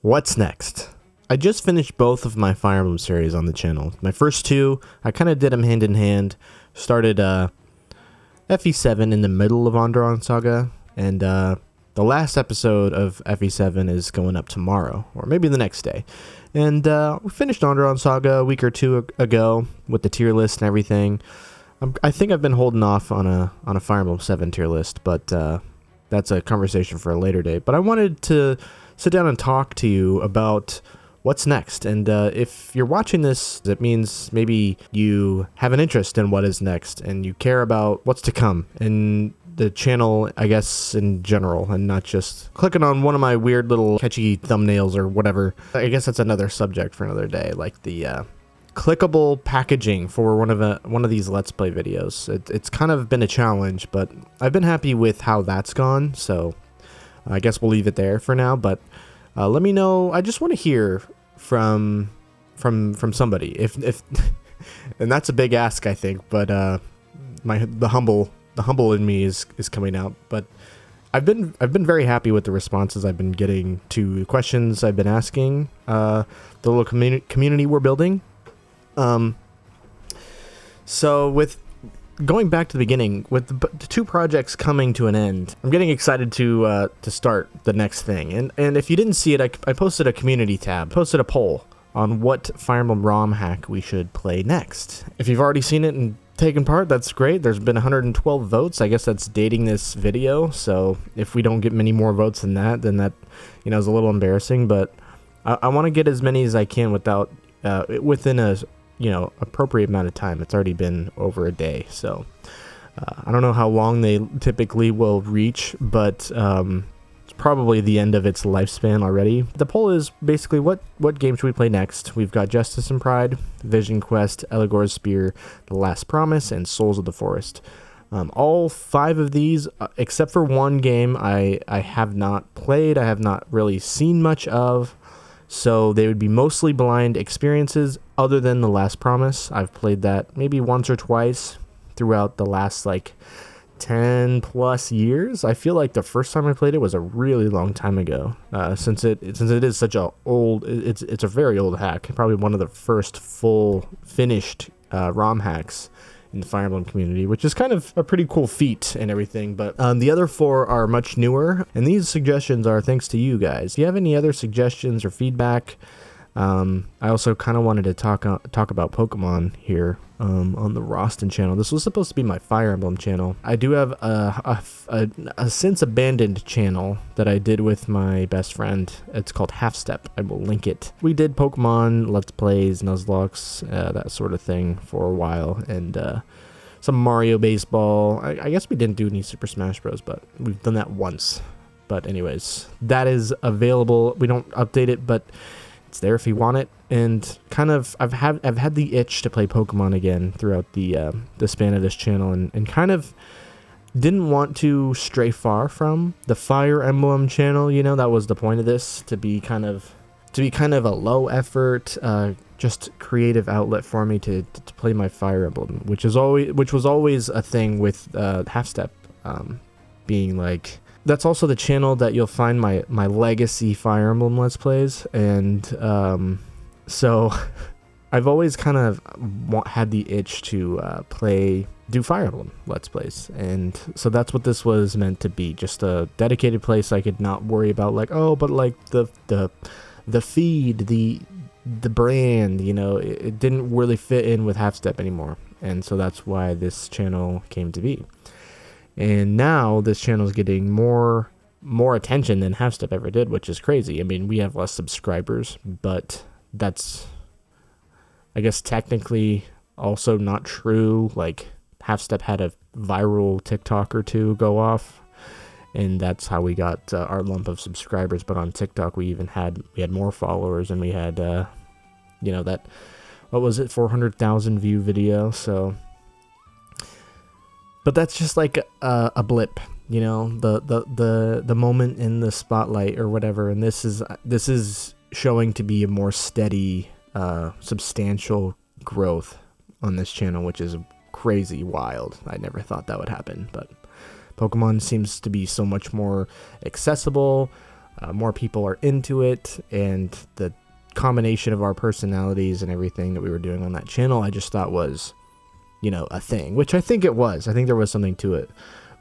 What's next? I just finished both of my Fire Emblem series on the channel. My first two, I kind of did them hand in hand. Started FE7 in the middle of Onderon Saga, and the last episode of FE7 is going up tomorrow, or maybe the next day. And we finished Onderon Saga a week or two ago with the tier list and everything. I think I've been holding off on a Fire Emblem 7 tier list, but that's a conversation for a later date. But I wanted to sit down and talk to you about what's next. And if you're watching this, it means maybe you have an interest in what is next and you care about what's to come in the channel, I guess, in general, and not just clicking on one of my weird little catchy thumbnails or whatever. I guess that's another subject for another day, like the clickable packaging for one of these Let's Play videos. It's kind of been a challenge, but I've been happy with how that's gone, so I guess we'll leave it there for now. But let me know. I just want to hear from somebody. If and that's a big ask, I think. But the humble in me is coming out. But I've been very happy with the responses I've been getting to questions I've been asking. The little community we're building. So with going back to the beginning, with the two projects coming to an end, I'm getting excited to start the next thing. And if you didn't see it, I posted a community tab, posted a poll on what Fire Emblem ROM hack we should play next. If you've already seen it and taken part, that's great. There's been 112 votes. I guess that's dating this video. So if we don't get many more votes than that, then that, is a little embarrassing. But I want to get as many as I can without within a appropriate amount of time. It's already been over a day, so I don't know how long they typically will reach, but it's probably the end of its lifespan already. The poll is basically what game should we play next? We've got Justice and Pride, Vision Quest, Eligor's Spear, The Last Promise, and Souls of the Forest. All 5 of these, except for one game I have not played, I have not really seen much of. So they would be mostly blind experiences other than The Last Promise. I've played that maybe once or twice throughout the last 10 plus years. I feel like the first time I played it was a really long time ago. Since it is such a old, it's a very old hack. Probably one of the first full finished ROM hacks in the Fire Emblem community, which is kind of a pretty cool feat and everything. But the other 4 are much newer, and these suggestions are thanks to you guys. Do you have any other suggestions or feedback? I also kind of wanted to talk about Pokemon here on the Rausten channel. This was supposed to be my Fire Emblem channel. I do have a since abandoned channel that I did with my best friend. It's called Half Step. I will link it. We did Pokemon Let's Plays, Nuzlocke, that sort of thing for a while, and some Mario Baseball. I guess we didn't do any Super Smash Bros, but we've done that once. But anyways, that is available. We don't update it, but it's there if you want it. And kind of I've had the itch to play Pokemon again throughout the span of this channel, and kind of didn't want to stray far from the Fire Emblem channel. That was the point of this, to be kind of a low effort just creative outlet for me to play my Fire Emblem, which was always a thing with Half Step, being like, that's also the channel that you'll find my legacy Fire Emblem Let's Plays. And so I've always kind of had the itch to do Fire Emblem Let's Plays. And so that's what this was meant to be, just a dedicated place I could not worry about the feed, the brand, it didn't really fit in with Half Step anymore. And so that's why this channel came to be. And now this channel is getting more attention than Half Step ever did, which is crazy. I mean, we have less subscribers, but that's, I guess, technically also not true. Like, Half Step had a viral TikTok or 2 go off, and that's how we got our lump of subscribers. But on TikTok, we had more followers, and we had that, what was it, 400,000 view video. So, but that's just like a blip, the moment in the spotlight or whatever. And this is showing to be a more steady, substantial growth on this channel, which is crazy wild. I never thought that would happen, but Pokemon seems to be so much more accessible. more people are into it, and the combination of our personalities and everything that we were doing on that channel, I just thought was, a thing, which I think it was. I think there was something to it,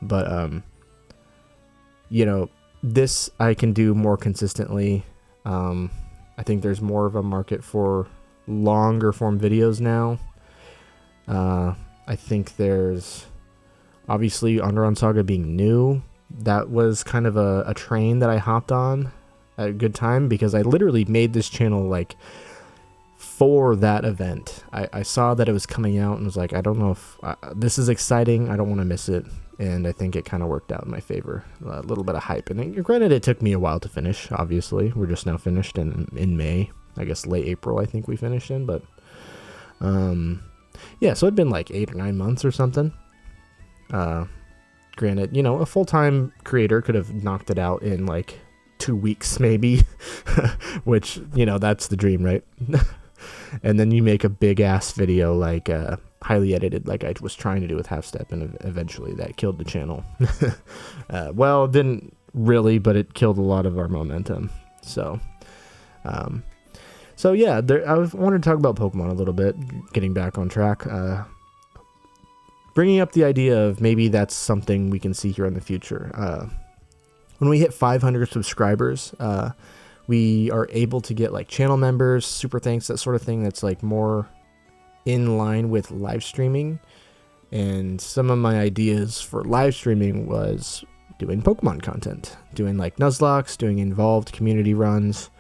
but this I can do more consistently. I think there's more of a market for longer form videos now. I think there's obviously Underground Saga being new. That was kind of a train that I hopped on at a good time, because I literally made this channel like for that event. I saw that it was coming out and was like, I don't know if this is exciting. I don't want to miss it. And I think it kind of worked out in my favor. A little bit of hype. And granted, it took me a while to finish, obviously. We're just now finished in May. I guess late April I think we finished in. But yeah, so it'd been like 8 or 9 months or something. Granted, a full-time creator could have knocked it out in like 2 weeks maybe. Which, that's the dream, right? And then you make a big-ass video like... highly edited like I was trying to do with Half Step, and eventually that killed the channel. Well, it didn't really, but it killed a lot of our momentum. So yeah, I wanted to talk about Pokemon a little bit, getting back on track, bringing up the idea of maybe that's something we can see here in the future. When we hit 500 subscribers, we are able to get like channel members, super thanks, that sort of thing. That's like more in line with live streaming. And some of my ideas for live streaming was doing Pokemon content, doing like Nuzlocke, doing involved community runs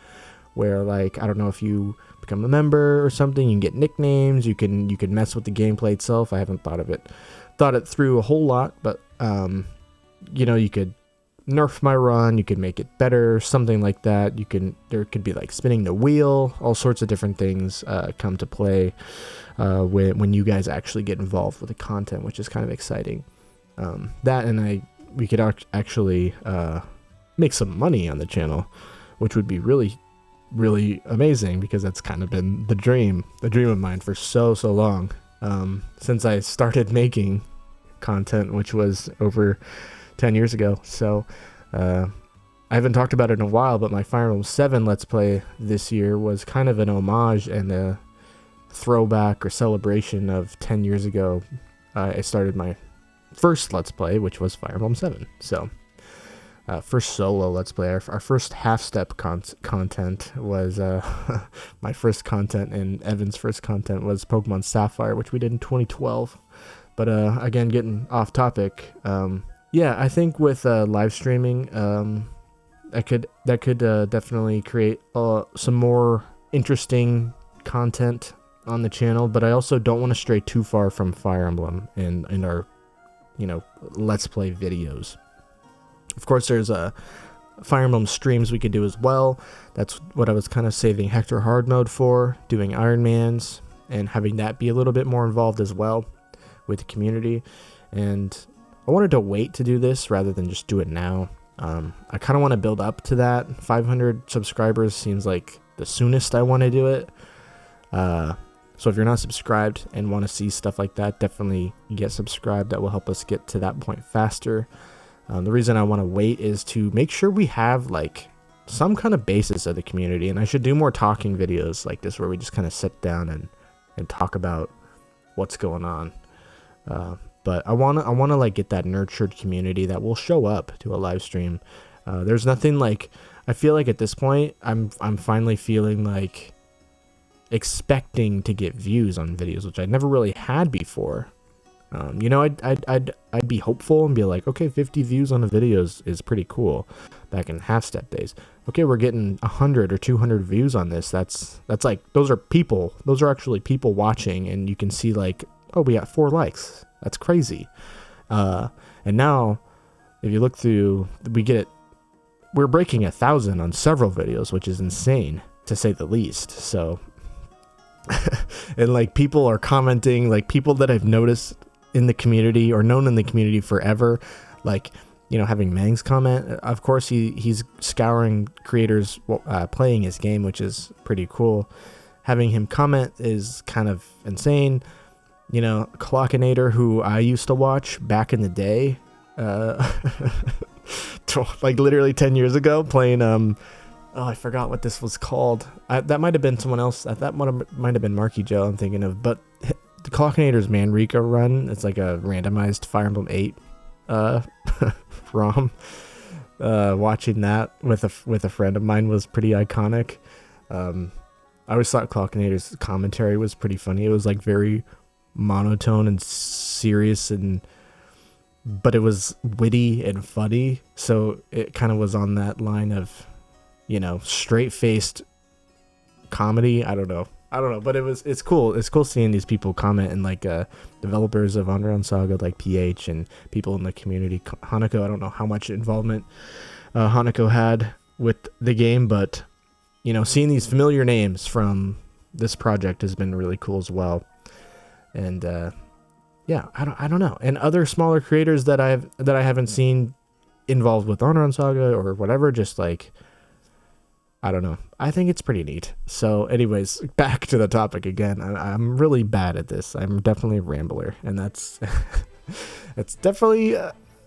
where, like, I don't know, if you become a member or something, you can get nicknames, you can mess with the gameplay itself. I haven't thought it through a whole lot, but you could nerf my run, you could make it better, something like that. There could be like spinning the wheel, all sorts of different things come to play when you guys actually get involved with the content, which is kind of exciting. That, and we could actually make some money on the channel, which would be really, really amazing, because that's kind of been the dream of mine for so long, since I started making content, which was over 10 years ago. So I haven't talked about it in a while, but my Fire Emblem 7 Let's Play this year was kind of an homage and a throwback or celebration of 10 years ago. I started my first Let's Play, which was Fire Emblem 7. So first solo Let's Play, our first half-step content was my first content, and Evan's first content was Pokemon Sapphire, which we did in 2012. But again, getting off topic, yeah, I think with live streaming, that could definitely create some more interesting content on the channel. But I also don't want to stray too far from Fire Emblem and our, Let's Play videos. Of course, there's Fire Emblem streams we could do as well. That's what I was kind of saving Hector Hard Mode for, doing Ironmans and having that be a little bit more involved as well with the community. And I wanted to wait to do this rather than just do it now. I kind of want to build up to that. 500 subscribers seems like the soonest I want to do it. So if you're not subscribed and want to see stuff like that, definitely get subscribed. That will help us get to that point faster. The reason I want to wait is to make sure we have like some kind of basis of the community. And I should do more talking videos like this, where we just kind of sit down and talk about what's going on. But I wanna like get that nurtured community that will show up to a live stream. There's nothing like, I feel like at this point I'm finally feeling like expecting to get views on videos, which I never really had before. I'd be hopeful and be like, okay, 50 views on a video is pretty cool. Back in Half Step days, okay, we're getting 100 or 200 views on this. That's like, those are actually people watching, and you can see like, oh, we got 4 likes. That's crazy. And now, if you look through, we're breaking 1,000 on several videos, which is insane to say the least. So, and like people are commenting, like people that I've noticed in the community or known in the community forever, like, having Mangs comment. Of course, he's scouring creators playing his game, which is pretty cool. Having him comment is kind of insane. Clockinator, who I used to watch back in the day, like literally 10 years ago, playing oh, I forgot what this was called. That might have been someone else. That might have been Marky Joe I'm thinking of. But the Clockinator's Manrika run, it's like a randomized Fire Emblem 8 ROM. Watching that with a friend of mine was pretty iconic. I always thought Clockinator's commentary was pretty funny. It was like very monotone and serious, but it was witty and funny. So it kind of was on that line of, you know, straight-faced comedy. I don't know, but it's cool. It's cool seeing these people comment, and like developers of Underground Saga like PH and people in the community. Hanako, I don't know how much involvement Hanako had with the game, but you know, seeing these familiar names from this project has been really cool as well. And yeah, I don't know. And other smaller creators that I haven't seen involved with Underground Saga or whatever, just like, I don't know. I think it's pretty neat. So anyways, back to the topic again. I'm really bad at this. I'm definitely a rambler, and that's that's definitely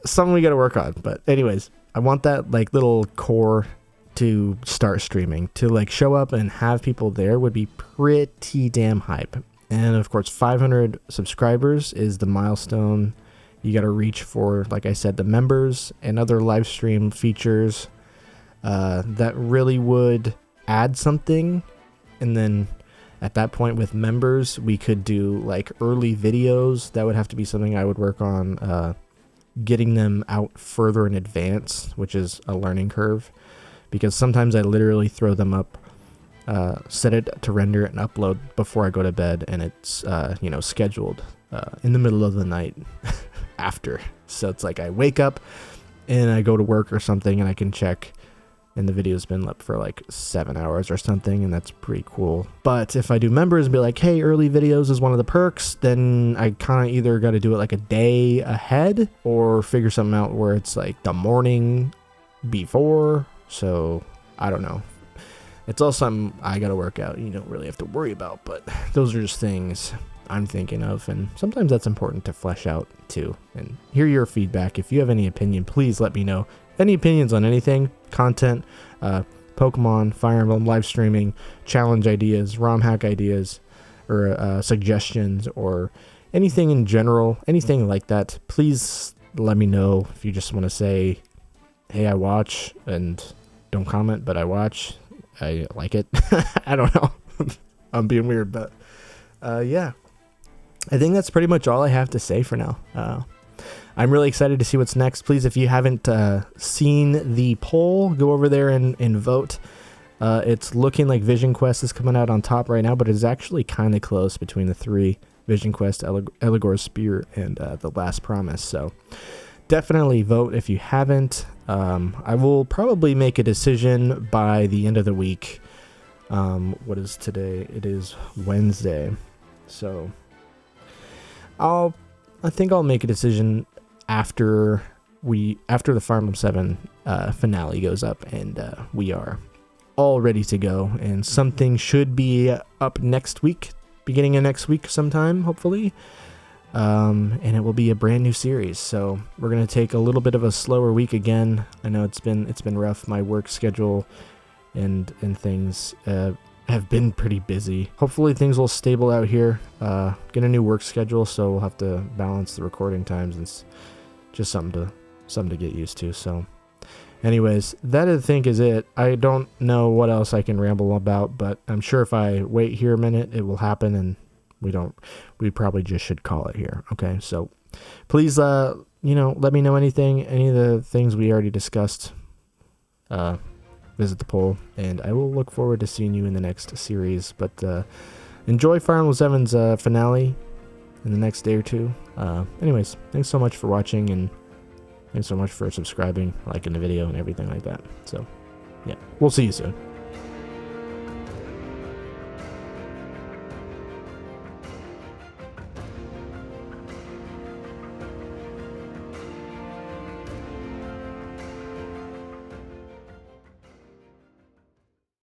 something we got to work on. But anyways, I want that like little core to start streaming. To like show up and have people there would be pretty damn hype. And of course, 500 subscribers is the milestone you got to reach for, like I said, the members and other live stream features that really would add something. And then at that point with members, we could do like early videos. That would have to be something I would work on, getting them out further in advance, which is a learning curve, because sometimes I literally throw them up, set it to render and upload before I go to bed, and it's you know, scheduled in the middle of the night after. So it's like I wake up and I go to work or something, and I can check, and the video's been up for like 7 hours or something, and that's pretty cool. But if I do members and be like, hey, early videos is one of the perks, then I kind of either got to do it like a day ahead or figure something out where it's like the morning before. So I don't know. It's all something I got to work out. You don't really have to worry about, but those are just things I'm thinking of, and sometimes that's important to flesh out too and hear your feedback. If you have any opinion, please let me know. Any opinions on anything, content, Pokemon, Fire Emblem, live streaming, challenge ideas, ROM hack ideas, or suggestions, or anything in general, anything like that, please let me know. If you just want to say, hey, I watch, and don't comment, but I watch, I like it. I don't know. I'm being weird, but yeah. I think that's pretty much all I have to say for now. I'm really excited to see what's next. Please, if you haven't seen the poll, go over there and vote. It's looking like Vision Quest is coming out on top right now, but it's actually kind of close between the three: Vision Quest, Eligor's Spear, and The Last Promise. So definitely vote if you haven't. I will probably make a decision by the end of the week. What is today? It is Wednesday. So I think I'll make a decision after the Fire Emblem 7 finale goes up, and we are all ready to go, and something should be up next week, beginning of next week sometime, hopefully. And it will be a brand new series. So we're gonna take a little bit of a slower week again. I know it's been rough. My work schedule and things have been pretty busy. Hopefully things will stable out here. Get a new work schedule, so we'll have to balance the recording times, and it's just something to get used to. So anyways, that I think is it. I don't know what else I can ramble about, but I'm sure if I wait here a minute, it will happen, and we probably just should call it here. Okay, so please let me know any of the things we already discussed. Visit the poll, and I will look forward to seeing you in the next series. But enjoy Fire Emblem 7's finale in the next day or two. Anyways, thanks so much for watching, and thanks so much for subscribing, liking the video, and everything like that. So yeah, we'll see you soon.